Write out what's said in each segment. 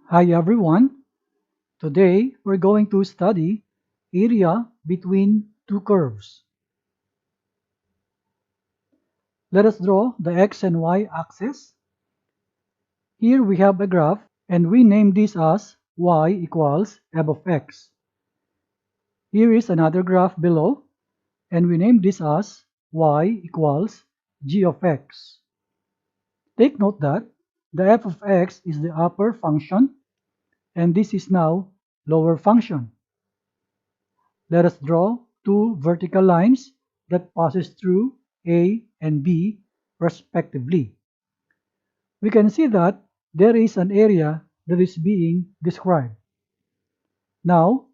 Hi everyone. Today we're going to study area between two curves. Let us draw the x and y axis. Here we have a graph and we name this as y equals f of x. Here is another graph below and we name this as y equals g of x. Take note that the f of x is the upper function and this is now lower function. Let us draw two vertical lines that passes through A and B respectively. We can see that there is an area that is being described. Now,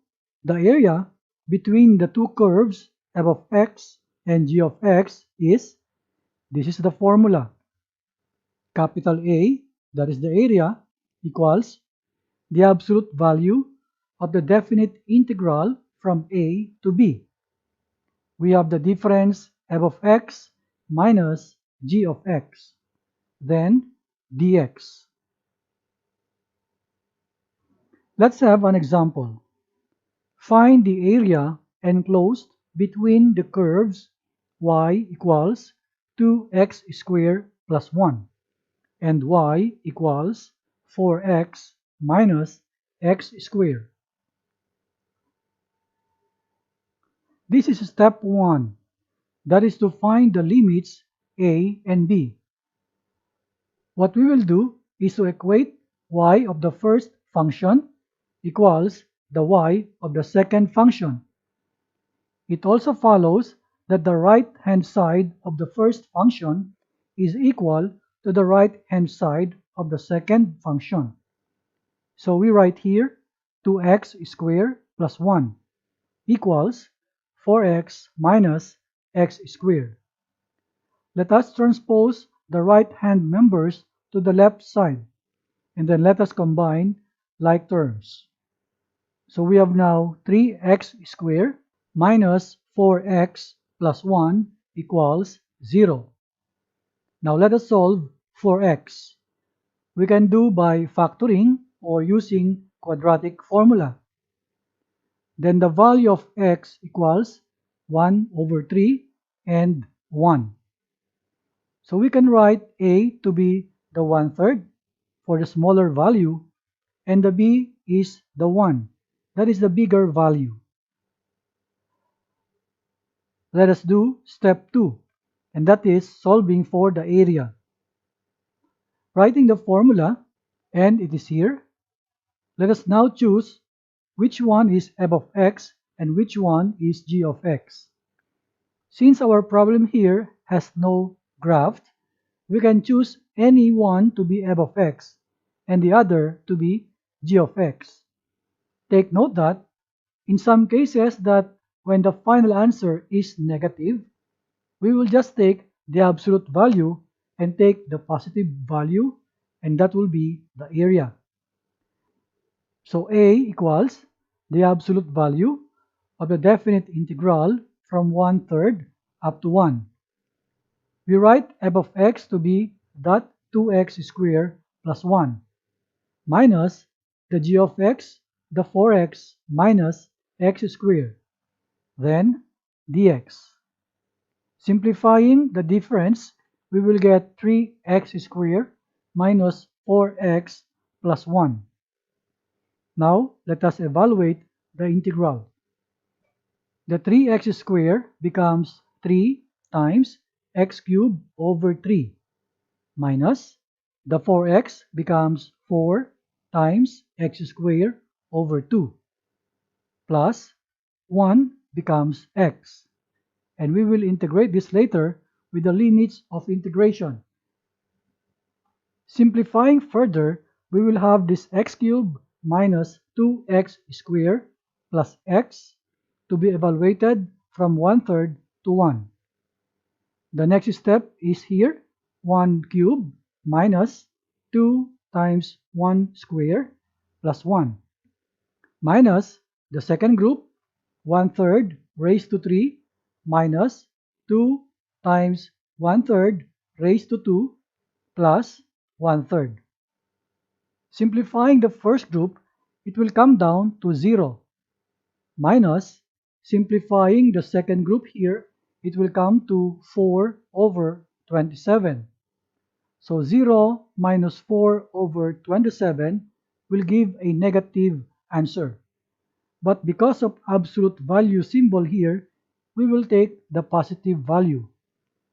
the area between the two curves f of x and g of x this is the formula. Capital A, that is the area, equals the absolute value of the definite integral from A to B. We have the difference f of x minus g of x, then dx. Let's have an example. Find the area enclosed between the curves y equals 2x squared plus 1 and y equals 4x minus x squared. This is step 1, that is to find the limits a and b. What we will do is to equate y of the first function equals the y of the second function. It also follows that the right-hand side of the first function is equal to the right-hand side of the second function. So we write here 2x squared plus 1 equals 4x minus x squared. Let us transpose the right-hand members to the left side, and then let us combine like terms. So we have now 3x squared minus 4x plus 1 equals 0. Now let us solve for x. We can do by factoring or using quadratic formula. Then the value of x equals 1 over 3 and 1. So we can write a to be the 1/3 for the smaller value and the b is the 1. That is the bigger value. Let us do step 2, and that is solving for the area. Writing the formula, and it is here. Let us now choose which one is f of x and which one is g of x. Since our problem here has no graph, we can choose any one to be f of x and the other to be g of x. Take note that in some cases that when the final answer is negative, we will just take the absolute value and take the positive value, and that will be the area. So a equals the absolute value of the definite integral from 1/3 up to 1. We write f of x to be that 2x squared plus 1 minus the g of x, the 4x minus x squared, then dx. Simplifying the difference, we will get 3x squared minus 4x plus 1. Now, let us evaluate the integral. The 3x squared becomes 3 times x cubed over 3 minus the 4x becomes 4 times x squared over 2 plus 1 becomes x. And we will integrate this later with the limits of integration. Simplifying further, we will have this x cubed minus 2x squared plus x to be evaluated from 1/3 to 1. The next step is here, 1 cubed minus 2 times 1 squared plus 1 minus the second group, 1/3 raised to 3 minus 2 times 1/3 raised to 2 plus 1/3. Simplifying the first group, it will come down to 0, minus simplifying the second group here, it will come to 4 over 27. So 0 minus 4 over 27 will give a negative answer. But because of absolute value symbol here, we will take the positive value.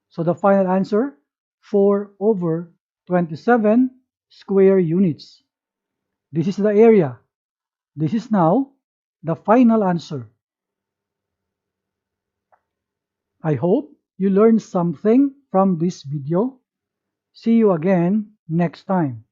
So the final answer, 4 over 27 square units. This is the area. This is now the final answer. I hope you learned something from this video. See you again next time.